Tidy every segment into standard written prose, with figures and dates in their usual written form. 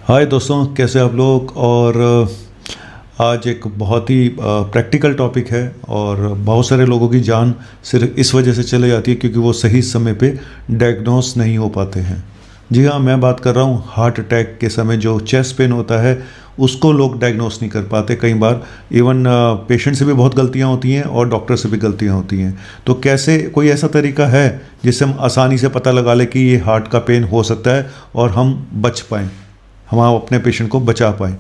हाय दोस्तों, कैसे आप लोग। और आज एक बहुत ही प्रैक्टिकल टॉपिक है और बहुत सारे लोगों की जान सिर्फ इस वजह से चले जाती है क्योंकि वो सही समय पे डायग्नोस नहीं हो पाते हैं। जी हाँ, मैं बात कर रहा हूँ हार्ट अटैक के समय जो चेस्ट पेन होता है उसको लोग डायग्नोस नहीं कर पाते। कई बार इवन पेशेंट से भी बहुत गलतियाँ होती हैं और डॉक्टर से भी गलतियाँ होती हैं। तो कैसे कोई ऐसा तरीका है जिससे हम आसानी से पता लगा लें कि ये हार्ट का पेन हो सकता है और हम बच पाएँ, हम अपने पेशेंट को बचा पाएँ।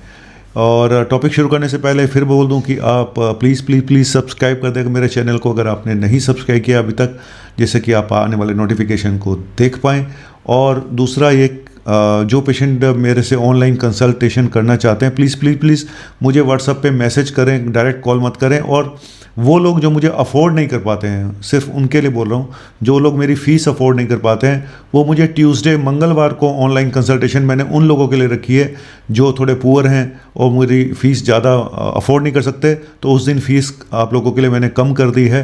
और टॉपिक शुरू करने से पहले फिर बोल दूं कि आप प्लीज़ प्लीज़ प्लीज़ सब्सक्राइब कर दें मेरे चैनल को अगर आपने नहीं सब्सक्राइब किया अभी तक, जिससे कि आप आने वाले नोटिफिकेशन को देख पाएँ। और दूसरा ये जो पेशेंट मेरे से ऑनलाइन कंसल्टेशन करना चाहते हैं प्लीज़ प्लीज़ प्लीज़ मुझे व्हाट्सएप पे मैसेज करें, डायरेक्ट कॉल मत करें। और वो लोग जो मुझे अफोर्ड नहीं कर पाते हैं, सिर्फ उनके लिए बोल रहा हूँ, जो लोग मेरी फ़ीस अफोर्ड नहीं कर पाते हैं वो मुझे ट्यूसडे मंगलवार को ऑनलाइन कंसल्टेशन मैंने उन लोगों के लिए रखी है जो थोड़े पुअर हैं और मेरी फ़ीस ज़्यादा अफोर्ड नहीं कर सकते। तो उस दिन फ़ीस आप लोगों के लिए मैंने कम कर दी है,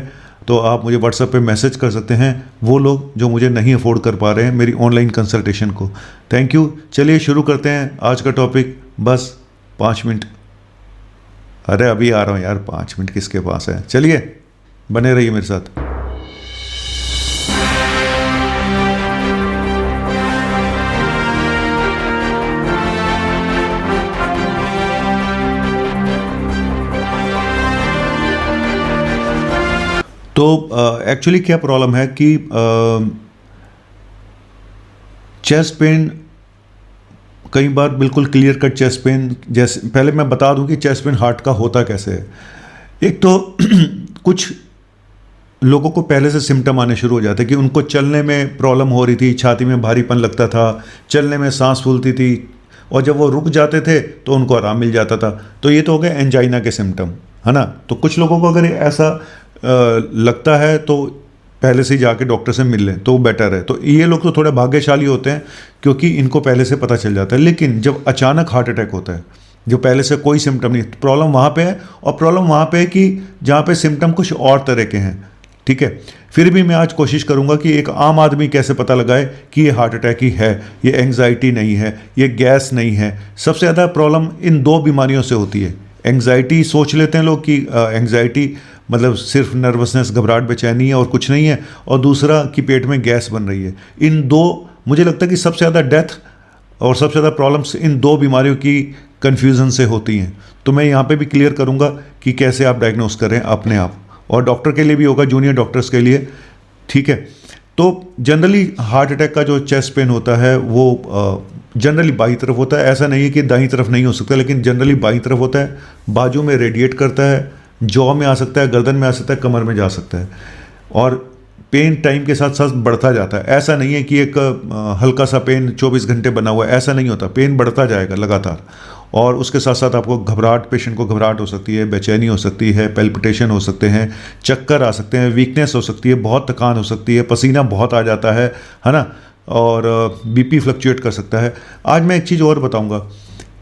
तो आप मुझे व्हाट्सएप पे मैसेज कर सकते हैं वो लोग जो मुझे नहीं अफोर्ड कर पा रहे हैं मेरी ऑनलाइन कंसल्टेशन को। Thank you. चलिए शुरू करते हैं आज का टॉपिक। बस 5 मिनट। अरे अभी आ रहा हूँ यार, 5 मिनट किसके पास है। चलिए बने रहिए मेरे साथ। तो एक्चुअली क्या प्रॉब्लम है कि चेस्ट पेन कई बार बिल्कुल क्लियर कट चेस्ट पेन, जैसे पहले मैं बता दूं कि चेस्ट पेन हार्ट का होता कैसे है। एक तो कुछ लोगों को पहले से सिम्टम आने शुरू हो जाते हैं कि उनको चलने में प्रॉब्लम हो रही थी, छाती में भारीपन लगता था, चलने में सांस फूलती थी, और जब वो रुक जाते थे तो उनको आराम मिल जाता था। तो ये तो हो गए एंजाइना के सिम्टम, है ना। तो कुछ लोगों को अगर ऐसा लगता है तो पहले से ही जाके डॉक्टर से मिल लें तो बेटर है। तो ये लोग तो थोड़े भाग्यशाली होते हैं क्योंकि इनको पहले से पता चल जाता है। लेकिन जब अचानक हार्ट अटैक होता है, जो पहले से कोई सिम्टम नहीं, प्रॉब्लम वहाँ पे है। और प्रॉब्लम वहाँ पे है कि जहाँ पे सिम्टम कुछ और तरह के हैं, ठीक है। फिर भी मैं आज कोशिश करूँगा कि एक आम आदमी कैसे पता लगाए कि ये हार्ट अटैक ही है, ये एंग्जाइटी नहीं है, ये गैस नहीं है। सबसे ज़्यादा प्रॉब्लम इन दो बीमारियों से होती है। एंग्जाइटी सोच लेते हैं लोग कि एंग्जाइटी मतलब सिर्फ नर्वसनेस, घबराहट, बेचैनी है और कुछ नहीं है, और दूसरा कि पेट में गैस बन रही है। इन दो, मुझे लगता है कि सबसे ज़्यादा डेथ और सबसे ज़्यादा प्रॉब्लम्स इन दो बीमारियों की कन्फ्यूज़न से होती हैं। तो मैं यहाँ पे भी क्लियर करूँगा कि कैसे आप डायग्नोस करें अपने आप, और डॉक्टर के लिए भी होगा, जूनियर डॉक्टर्स के लिए, ठीक है। तो जनरली हार्ट अटैक का जो चेस्ट पेन होता है वो जनरली बाईं तरफ होता है। ऐसा नहीं है कि दाईं तरफ नहीं हो सकता, लेकिन जनरली बाईं तरफ होता है। बाजू में रेडिएट करता है, जॉ में आ सकता है, गर्दन में आ सकता है, कमर में जा सकता है। और पेन टाइम के साथ साथ बढ़ता जाता है। ऐसा नहीं है कि एक हल्का सा पेन 24 घंटे बना हुआ है, ऐसा नहीं होता। पेन बढ़ता जाएगा लगातार, और उसके साथ साथ आपको घबराहट, पेशेंट को घबराहट हो सकती है, बेचैनी हो सकती है, पैल्पिटेशन हो सकते हैं, चक्कर आ सकते हैं, वीकनेस हो सकती है, बहुत थकान हो सकती है, पसीना बहुत आ जाता है ना। और बीपी फ्लक्चुएट कर सकता है। आज मैं एक चीज़ और बताऊंगा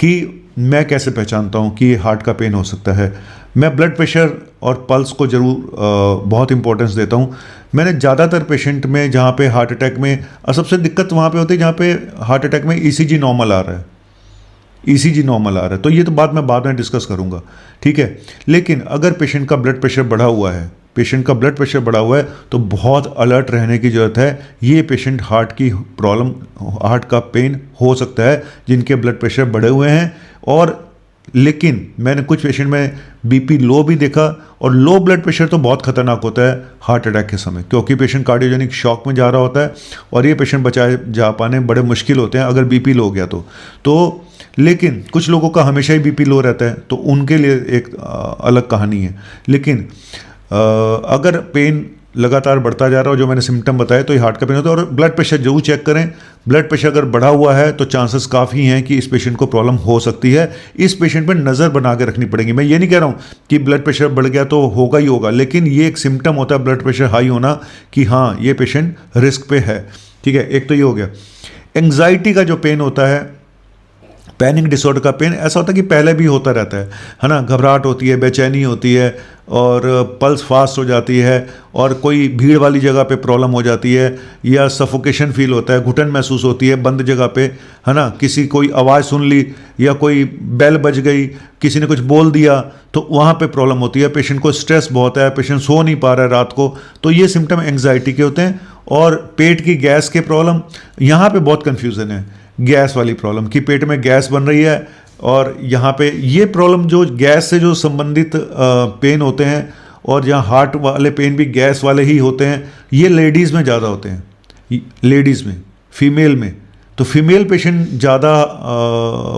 कि मैं कैसे पहचानता हूं कि ये हार्ट का पेन हो सकता है। मैं ब्लड प्रेशर और पल्स को ज़रूर बहुत इंपॉर्टेंस देता हूं। मैंने ज़्यादातर पेशेंट में जहां पे हार्ट अटैक में सबसे दिक्कत वहां पे होती है जहां पे हार्ट अटैक में ईसीजी नॉर्मल आ रहा है, ईसीजी नॉर्मल आ रहा है। तो ये तो बात मैं बाद में डिस्कस करूंगा, ठीक है। लेकिन अगर पेशेंट का ब्लड प्रेशर बढ़ा हुआ है, पेशेंट का ब्लड प्रेशर बढ़ा हुआ है, तो बहुत अलर्ट रहने की ज़रूरत है। ये पेशेंट हार्ट की प्रॉब्लम, हार्ट का पेन हो सकता है जिनके ब्लड प्रेशर बढ़े हुए हैं। और लेकिन मैंने कुछ पेशेंट में बीपी लो भी देखा, और लो ब्लड प्रेशर तो बहुत खतरनाक होता है हार्ट अटैक के समय, क्योंकि पेशेंट कार्डियोजेनिक शॉक में जा रहा होता है, और ये पेशेंट बचाए जा पाने बड़े मुश्किल होते हैं अगर बीपी लो हो गया तो लेकिन कुछ लोगों का हमेशा ही बीपी लो रहता है, तो उनके लिए एक अलग कहानी है। लेकिन अगर पेन लगातार बढ़ता जा रहा हो, जो मैंने सिम्टम बताए, तो ये हार्ट का पेन होता है। और ब्लड प्रेशर जरूर चेक करें। ब्लड प्रेशर अगर बढ़ा हुआ है तो चांसेस काफ़ी हैं कि इस पेशेंट को प्रॉब्लम हो सकती है। इस पेशेंट पर नज़र बना के रखनी पड़ेगी। मैं ये नहीं कह रहा हूँ कि ब्लड प्रेशर बढ़ गया तो होगा ही होगा, लेकिन ये एक सिम्टम होता है ब्लड प्रेशर हाई होना कि हाँ ये पेशेंट रिस्क पे है, ठीक है। एक तो ये हो गया। एंग्जाइटी का जो पेन होता है, पैनिक डिसऑर्डर का पेन, ऐसा होता है कि पहले भी होता रहता है ना। घबराहट होती है, बेचैनी होती है, और पल्स फास्ट हो जाती है और कोई भीड़ वाली जगह पे प्रॉब्लम हो जाती है, या सफोकेशन फील होता है, घुटन महसूस होती है बंद जगह पे, है ना, किसी कोई आवाज़ सुन ली या कोई बेल बज गई, किसी ने कुछ बोल दिया, तो वहाँ पे प्रॉब्लम होती है। पेशेंट को स्ट्रेस बहुत है, पेशेंट सो नहीं पा रहा है रात को, तो ये सिम्टम एंग्जाइटी के होते हैं। और पेट की गैस के प्रॉब्लम, यहाँ पे बहुत कन्फ्यूज़न है, गैस वाली प्रॉब्लम कि पेट में गैस बन रही है, और यहाँ पे ये प्रॉब्लम जो गैस से जो संबंधित पेन होते हैं, और जहाँ हार्ट वाले पेन भी गैस वाले ही होते हैं, ये लेडीज़ में ज़्यादा होते हैं, लेडीज़ में, फीमेल में। तो फीमेल पेशेंट ज़्यादा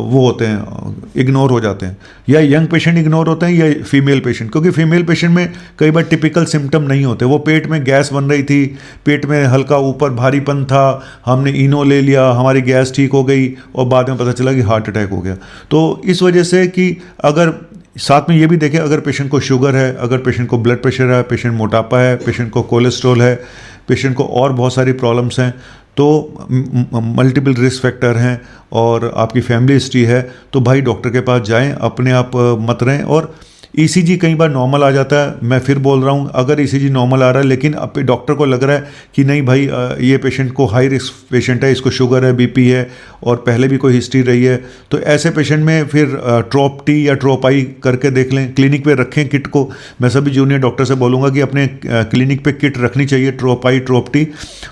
वो होते हैं, इग्नोर हो जाते हैं, या यंग पेशेंट इग्नोर होते हैं, या फीमेल पेशेंट, क्योंकि फीमेल पेशेंट में कई बार टिपिकल सिम्टम नहीं होते। वो पेट में गैस बन रही थी, पेट में हल्का ऊपर भारीपन था, हमने इनो ले लिया, हमारी गैस ठीक हो गई, और बाद में पता चला कि हार्ट अटैक हो गया। तो इस वजह से कि अगर साथ में ये भी देखें, अगर पेशेंट को शुगर है, अगर पेशेंट को ब्लड प्रेशर है, पेशेंट मोटापा है, पेशेंट को कोलेस्ट्रॉल है, पेशेंट को और बहुत सारी प्रॉब्लम्स हैं, तो मल्टीपल रिस्क फैक्टर हैं, और आपकी फैमिली हिस्ट्री है, तो भाई डॉक्टर के पास जाएं, अपने आप मत रहें। और ईसीजी कई बार नॉर्मल आ जाता है, मैं फिर बोल रहा हूँ, अगर ईसीजी नॉर्मल आ रहा है लेकिन अब डॉक्टर को लग रहा है कि नहीं भाई ये पेशेंट को हाई रिस्क पेशेंट है, इसको शुगर है, बीपी है, और पहले भी कोई हिस्ट्री रही है, तो ऐसे पेशेंट में फिर ट्रोप टी या ट्रोप आई करके देख लें, क्लिनिक पे रखें किट को। मैं सभी जूनियर डॉक्टर से बोलूँगा कि अपने क्लिनिक पे किट रखनी चाहिए, ट्रोप आई, ट्रोप टी,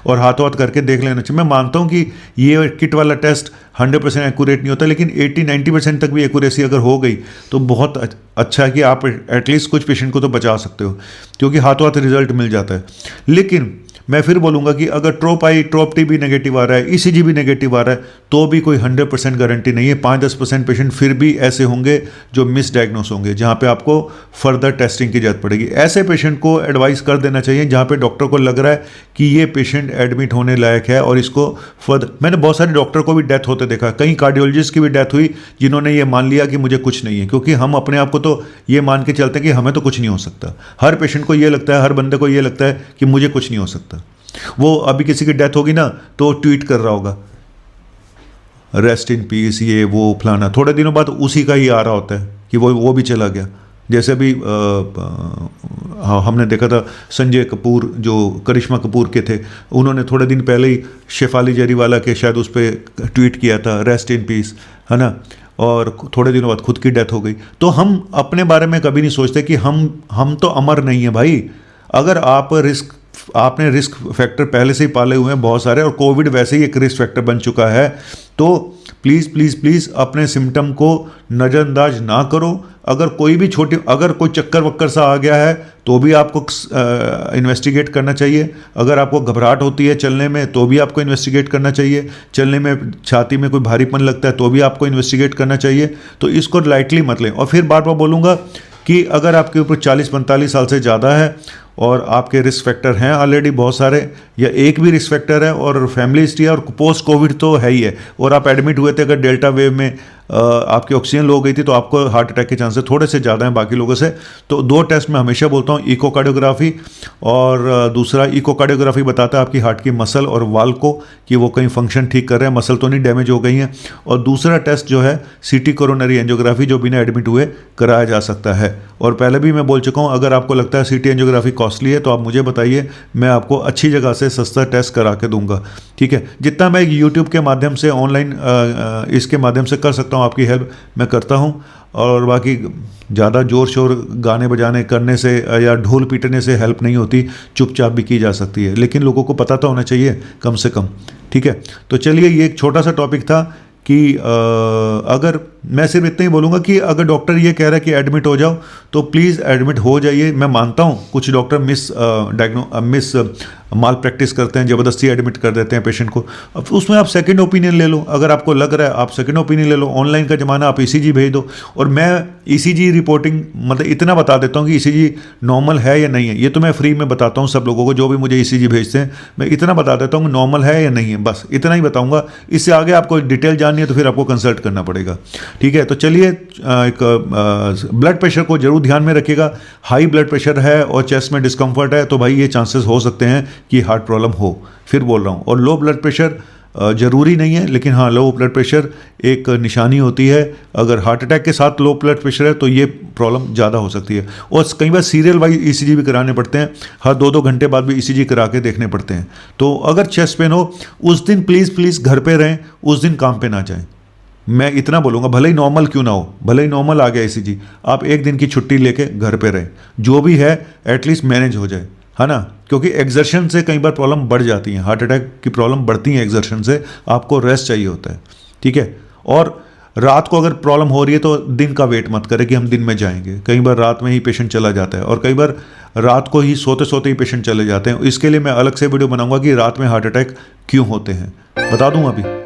और हाथों हाथ करके देख लेना चाहिए। मैं मानता हूँ कि ये किट वाला टेस्ट 100% एक्यूरेट नहीं होता, लेकिन 80-90% तक भी एक्यूरेसी अगर हो गई तो बहुत अच्छा है कि आप एटलीस्ट कुछ पेशेंट को तो बचा सकते हो, क्योंकि हाथों हाथ रिजल्ट मिल जाता है। लेकिन मैं फिर बोलूँगा कि अगर ट्रोप आई, ट्रोप टी भी नेगेटिव आ रहा है, ईसीजी भी नेगेटिव आ रहा है, तो भी कोई 100% गारंटी नहीं है। 5-10% पेशेंट फिर भी ऐसे होंगे जो मिसडायग्नोस होंगे, जहाँ पे आपको फर्दर टेस्टिंग की जरूरत पड़ेगी। ऐसे पेशेंट को एडवाइस कर देना चाहिए जहाँ पे डॉक्टर को लग रहा है कि ये पेशेंट एडमिट होने लायक है, और इसको फर्दर, मैंने बहुत सारे डॉक्टर को भी डेथ होते देखा, कई कार्डियोलॉजिस्ट की भी डेथ हुई जिन्होंने ये मान लिया कि मुझे कुछ नहीं है, क्योंकि हम अपने आप को तो ये मान के चलते हैं कि हमें तो कुछ नहीं हो सकता। हर पेशेंट को ये लगता है, हर बंदे को ये लगता है कि मुझे कुछ नहीं हो सकता। वो अभी किसी की डेथ होगी ना तो ट्वीट कर रहा होगा, रेस्ट इन पीस, ये वो फलाना, थोड़े दिनों बाद उसी का ही आ रहा होता है कि वो भी चला गया। जैसे अभी हमने देखा था संजय कपूर जो करिश्मा कपूर के थे, उन्होंने थोड़े दिन पहले ही शेफाली जरीवाला के शायद उस पर ट्वीट किया था रेस्ट इन पीस, है ना, और थोड़े दिनों बाद खुद की डेथ हो गई। तो हम अपने बारे में कभी नहीं सोचते कि हम तो अमर नहीं है भाई। अगर आपने रिस्क फैक्टर पहले से ही पाले हुए हैं बहुत सारे, और कोविड वैसे ही एक रिस्क फैक्टर बन चुका है, तो प्लीज़ प्लीज़ प्लीज़ अपने सिम्टम को नज़रअंदाज ना करो। अगर कोई भी अगर कोई चक्कर वक्कर सा आ गया है तो भी आपको इन्वेस्टिगेट करना चाहिए। अगर आपको घबराहट होती है चलने में तो भी आपको इन्वेस्टिगेट करना चाहिए। चलने में छाती में कोई भारीपन लगता है तो भी आपको इन्वेस्टिगेट करना चाहिए। तो इसको लाइटली मत लें। और फिर बार बार बोलूँगा कि अगर आपके ऊपर 40-45 साल से ज़्यादा है और आपके रिस्क फैक्टर हैं ऑलरेडी बहुत सारे, या एक भी रिस्क फैक्टर है और फैमिली हिस्ट्री है और पोस्ट कोविड तो है ही है, और आप एडमिट हुए थे अगर डेल्टा वेव में आपकी ऑक्सीजन लो गई थी, तो आपको हार्ट अटैक के चांसेस थोड़े से ज़्यादा हैं बाकी लोगों से। तो 2 टेस्ट मैं हमेशा बोलता हूँ, इकोकार्डियोग्राफी, और दूसरा इकोकार्डियोग्राफी बताता है आपकी हार्ट की मसल और वाल को कि वो कहीं फंक्शन ठीक कर रहे हैं, मसल तो नहीं डैमेज हो गई हैं। और दूसरा टेस्ट जो है सीटी कोरोनरी एंजियोग्राफी, जो बिना एडमिट हुए कराया जा सकता है। और पहले भी मैं बोल चुका हूँ, अगर आपको लगता है सीटी एंजियोग्राफी कॉस्टली है तो आप मुझे बताइए, मैं आपको अच्छी जगह से सस्ता टेस्ट करा के दूंगा। ठीक है, जितना मैं यूट्यूब के माध्यम से ऑनलाइन इसके माध्यम से कर सकता हूँ आपकी हेल्प मैं करता हूँ। और बाकी ज़्यादा ज़ोर शोर गाने बजाने करने से या ढोल पीटने से हेल्प नहीं होती, चुपचाप भी की जा सकती है, लेकिन लोगों को पता तो होना चाहिए कम से कम। ठीक है, तो चलिए ये एक छोटा सा टॉपिक था कि अगर मैं सिर्फ इतना ही बोलूँगा कि अगर डॉक्टर ये कह रहा है कि एडमिट हो जाओ तो प्लीज़ एडमिट हो जाइए। मैं मानता हूँ कुछ डॉक्टर मिस माल प्रैक्टिस करते हैं, ज़बरदस्ती एडमिट कर देते हैं पेशेंट को। अब उसमें आप सेकंड ओपिनियन ले लो, अगर आपको लग रहा है आप सेकंड ओपिनियन ले लो। ऑनलाइन का ज़माना, आप ईसीजी भेज दो। और मैं ईसीजी रिपोर्टिंग मतलब इतना बता देता हूँ कि ईसीजी नॉर्मल है या नहीं है, ये तो मैं फ्री में बताता हूँ सब लोगों को जो भी मुझे ईसीजी भेजते हैं। मैं इतना बता देता हूँ नॉर्मल है या नहीं है, बस इतना ही बताऊँगा। इससे आगे आपको डिटेल जाननी है तो फिर आपको कंसल्ट करना पड़ेगा। ठीक है, तो चलिए एक ब्लड प्रेशर को जरूर ध्यान में रखिएगा। हाई ब्लड प्रेशर है और चेस्ट में डिस्कम्फर्ट है तो भाई ये चांसेस हो सकते हैं कि हार्ट प्रॉब्लम हो, फिर बोल रहा हूँ। और लो ब्लड प्रेशर ज़रूरी नहीं है, लेकिन हाँ लो ब्लड प्रेशर एक निशानी होती है। अगर हार्ट अटैक के साथ लो ब्लड प्रेशर है तो ये प्रॉब्लम ज़्यादा हो सकती है। और कई बार सीरियल वाइज ईसीजी भी कराने पड़ते हैं, हर 2-2 घंटे बाद भी ईसीजी करा के देखने पड़ते हैं। तो अगर चेस्ट पेन हो उस दिन प्लीज़ घर पे रहें, उस दिन काम पे ना जाएं। मैं इतना बोलूँगा, भले ही नॉर्मल क्यों ना हो, भले ही नॉर्मल आ गया ईसीजी, आप एक दिन की छुट्टी लेके घर पे रहें, जो भी है एटलीस्ट मैनेज हो जाए, है ना। क्योंकि एग्जर्शन से कई बार प्रॉब्लम बढ़ जाती है, हार्ट अटैक की प्रॉब्लम बढ़ती है एग्जर्शन से, आपको रेस्ट चाहिए होता है, ठीक है। और रात को अगर प्रॉब्लम हो रही है तो दिन का वेट मत करें कि हम दिन में जाएंगे, कई बार रात में ही पेशेंट चला जाता है, और कई बार रात को ही सोते सोते ही पेशेंट चले जाते हैं। इसके लिए मैं अलग से वीडियो बनाऊंगा कि रात में हार्ट अटैक क्यों होते हैं, बता दूं अभी।